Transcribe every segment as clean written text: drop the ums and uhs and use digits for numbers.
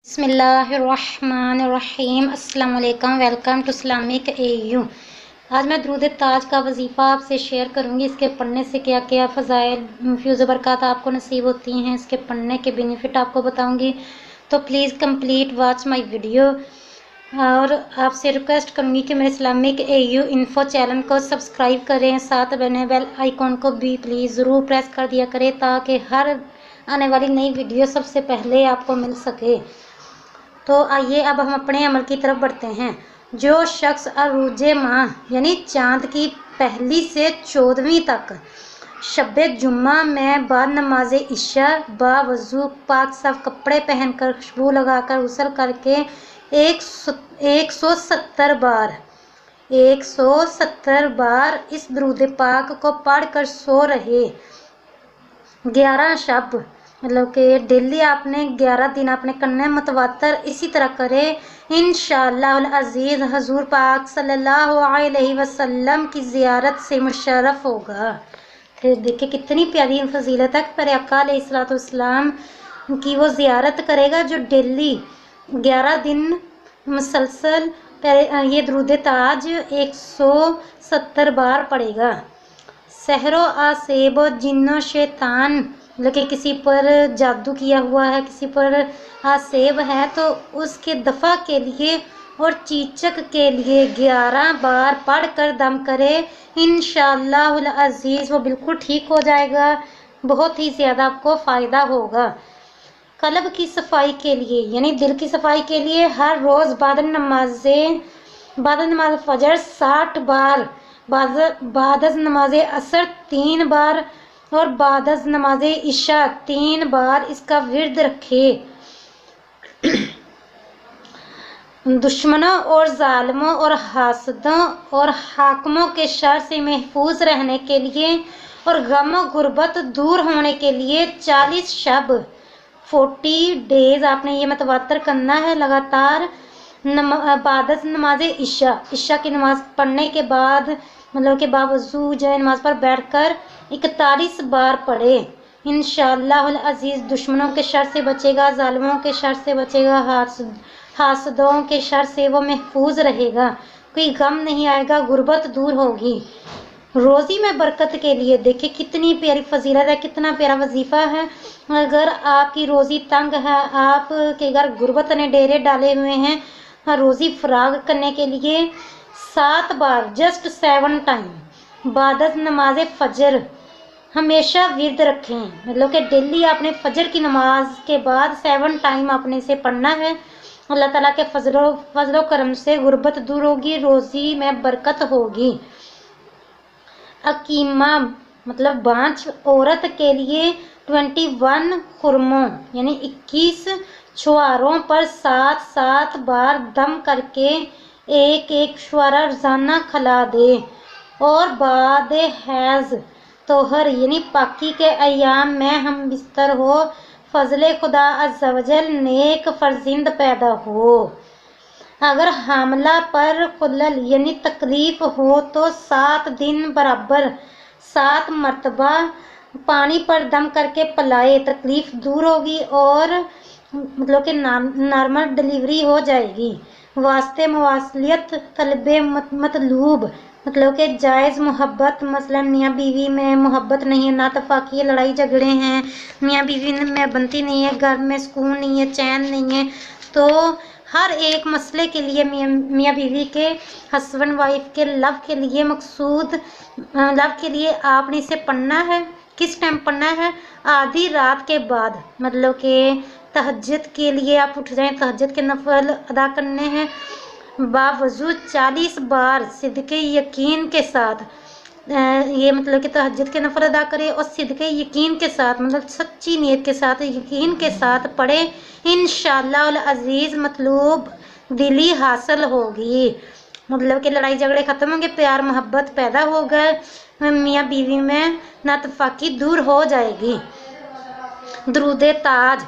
बिस्मिल्लाहिर्रहमानिर्रहीम। अस्सलाम वालेकुम। Welcome to Islamic AU। आज मैं दुरूद ताज का वजीफ़ा आपसे शेयर करूंगी। इसके पढ़ने से क्या क्या फ़ज़ाइल फ्यूज़ बरक़ात आपको नसीब होती हैं, इसके पढ़ने के बेनिफिट आपको बताऊंगी। तो please complete watch my video. और आपसे रिक्वेस्ट करूंगी कि मेरे इस्लामिक AU इन्फो चैनल को सब्सक्राइब करें, साथ बने बेल आइकॉन को भी प्लीज़ ज़रूर प्रेस कर दिया करें ताकि हर आने वाली नई वीडियो सबसे पहले आपको मिल सके। तो आइए अब हम अपने अमल की तरफ बढ़ते हैं। जो शख्स अरूजे माह यानी चाँद की पहली से 14वीं तक शब्बे जुम्मा में बाद नमाज इशा बावजू पाक साफ कपड़े पहनकर खुशबू लगाकर गुस्ल करके 170 बार इस दुरूद पाक को पढ़कर सो रहे 11 शब मतलब कि डेली आपने 11 दिन आपने करना मतवातर इसी तरह करे। इंशाअल्लाह अज़ीज़ हजूर पाक सल्लल्लाहु अलैहि वसल्लम की ज़ियारत से मुशर्रफ होगा। फिर देखिए कितनी प्यारी फजीलत है। पर आका अलैहिस्सलाम की वो ज़ियारत करेगा जो डेली 11 दिन मुसलसल ये दुरूद ताज 170 बार पढ़ेगा। सहरो आसेब जिन्नो शैतान मतलब कि किसी पर जादू किया हुआ है, किसी पर आसेब है, तो उसके दफ़ा के लिए और चीचक के लिए 11 बार पढ़कर दम करे। इंशाअल्लाह अज़ीज़ वो बिल्कुल ठीक हो जाएगा। बहुत ही ज़्यादा आपको फ़ायदा होगा। कल्ब की सफाई के लिए यानी दिल की सफाई के लिए हर रोज़ बाद नमाज फजर 60 बार, बाद नमाज असर 3 बार और बाद नमाज इशा 3 बार इसका विर्द रखे। दुश्मनों और जालिमों और हासदों और हाकमों के शर से महफूज रहने के लिए और गम गुर्बत दूर होने के लिए 40 शब 40 डेज आपने ये मतवातर करना है लगातार। बाद नमाज इशा की नमाज पढ़ने के बाद मतलब के बावजू जो है नमाज पर बैठकर 41 बार पढ़े। इंशाअल्लाह अज़ीज़ दुश्मनों के शर से बचेगा, जालिमों के शर से बचेगा, हासदों के शर से वो महफूज रहेगा, कोई गम नहीं आएगा, गुर्बत दूर होगी। रोज़ी में बरकत के लिए देखिए कितनी प्यारी फजीलत है, कितना प्यारा वजीफ़ा है। अगर आपकी रोज़ी तंग है, आपके घर गुर्बत ने डेरे डाले हुए हैं, रोज़ी फराग करने के लिए 7 बार जस्ट 7 टाइम बाद नमाज फजर हमेशा विर्द रखें। मतलब कि डेली आपने फजर की नमाज के बाद 7 टाइम आपने इसे पढ़ना है। अल्लाह ताला के फजलो करम से गुर्बत दूर होगी, रोज़ी में बरकत होगी। अकीमा मतलब बांझ औरत के लिए 21 खुरमों यानी 21 छुआरों पर 7 बार दम करके एक छुआरा रोज़ाना खिला दे। और बाद हैज़ तोहर यानी पाकी के अयाम में हम बिस्तर हो फजले खुदा अज़्ज़ा वजल नेक फर्जिंद पैदा हो। अगर हामला पर खुलल यानी तकलीफ हो तो 7 दिन बराबर 7 मरतबा पानी पर दम करके पिलाए, तकलीफ दूर होगी और मतलब कि नॉर्मल डिलीवरी हो जाएगी। वास्ते मवासलियत तलबे मतलूब मतलब कि जायज़ मोहब्बत, मसलन मियाँ बीवी में मोहब्बत नहीं है, नातफाकी लड़ाई झगड़े हैं, मियाँ बीवी में बनती नहीं है, घर में सुकून नहीं है, चैन नहीं है, तो हर एक मसले के लिए मियाँ बीवी के हस्बैंड वाइफ के लव के लिए मकसूद लव के लिए आपने इसे पढ़ना है। किस टाइम पढ़ना है? आधी रात के बाद मतलब कि तहज्जुद के लिए आप उठ जाएं, तहज्जुद के नफल अदा करने हैं। बावजू 40 बार सिद्के यकीन के साथ ये मतलब कि तहज्जुद के नफल अदा करें और सिद्के यकीन के साथ मतलब सच्ची नीयत के साथ यकीन के साथ पढ़े। इंशाअल्लाह अज़ीज़ मतलूब दिली हासिल होगी। मतलब कि लड़ाई झगड़े ख़त्म होंगे, प्यार मोहब्बत पैदा होगा, मियाँ बीवी में नातफाकी दूर हो जाएगी। दुरूद ताज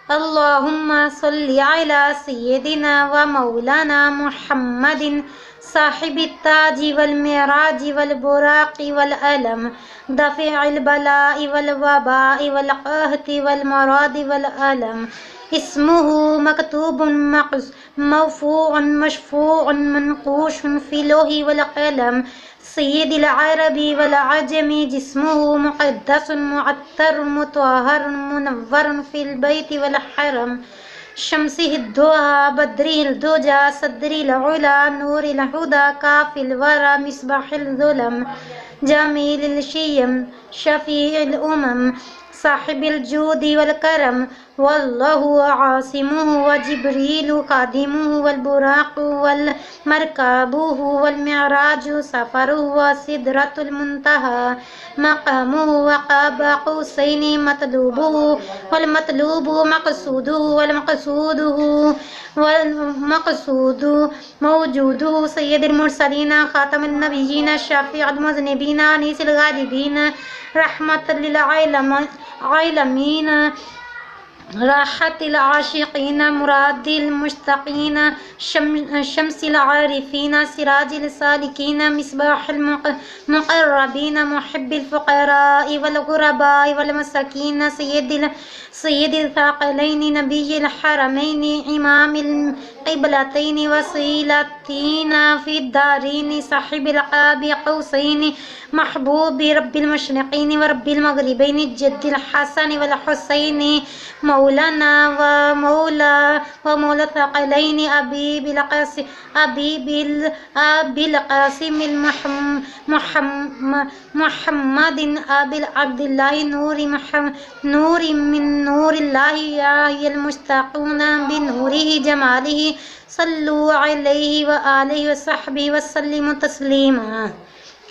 अल्लाहुम्मा सल्ली अला सय्यदिना व मौलाना मुहम्मदिन साहिब ताजी वल मेराजी वल बुराक़ी वल अलम दफ़िअल बलाइ वल वबाइ वल क़हती वल मरादी वल अलम اسمه مكتوب مرفوع مشفوع منقوش في لوح والقلم سید العرب والعجم جسمه مقدس معطر مطهر منور في البيت والحرم شمسه الضحى بدره الدجى صدر العلا نور الهدى كاف الورى مصباح الظلم جميل الشيم شفيع الأمم صاحب الجود والكرم والله عاصمه وجبريل خادمه والبراق والمركبه والمعراج سفره وسدرة المنتهى مقامه وقاب قوسين مطلوبه والمطلوب مقصوده والمقصود موجوده سيد المرسلين خاتم النبيين شفيع المذنبين أنيس الغاضبين رحمة للعالمين راحة العاشقين مراد المشتاقين شمس العارفين سراج السالكين مصباح المقربين محب الفقراء والغرباء والمساكين سيد الثقلين نبي الحرمين إمام القبلتين وسيلتين في الدارين صاحب القاب قوسين محبوب رب المشرقين ورب المغربين الجد الحسن والحسين مولانا ومولى الثقلين أبي بالقاسم محمد أبي عبد الله نور من نور الله يا المشتاقون بنوره جماله صلوا علیہ وآلہ وصحبہ وسلم تسلیما.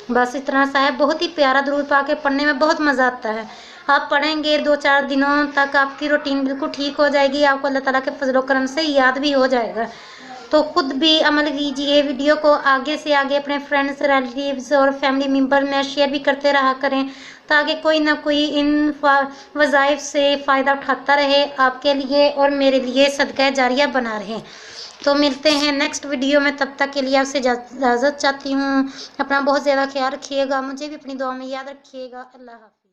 بس اتنا سا ہے. بہت ہی پیارا درود پاک ہے, پڑھنے میں بہت مزہ آتا ہے. آپ پڑھیں گے 2-4 دنوں تک آپ کی روٹین بالکل ٹھیک ہو جائے گی. آپ کو اللہ تعالیٰ کے فضل و کرم سے یاد بھی ہو جائے گا. تو خود بھی عمل کیجیے. ویڈیو کو آگے سے آگے اپنے فرینڈس ریلیٹیوز اور فیملی ممبر میں شیئر بھی کرتے رہا کریں تاکہ کوئی نہ کوئی ان وظائف سے فائدہ اٹھاتا رہے, آپ کے لیے اور میرے لیے صدقہ جاریہ بنا رہے. تو ملتے ہیں نیکسٹ ویڈیو میں. تب تک کے لیے آپ سے اجازت چاہتی ہوں. اپنا بہت زیادہ خیال رکھیے گا. مجھے بھی اپنی دعا میں یاد رکھیے گا. اللہ حافظ.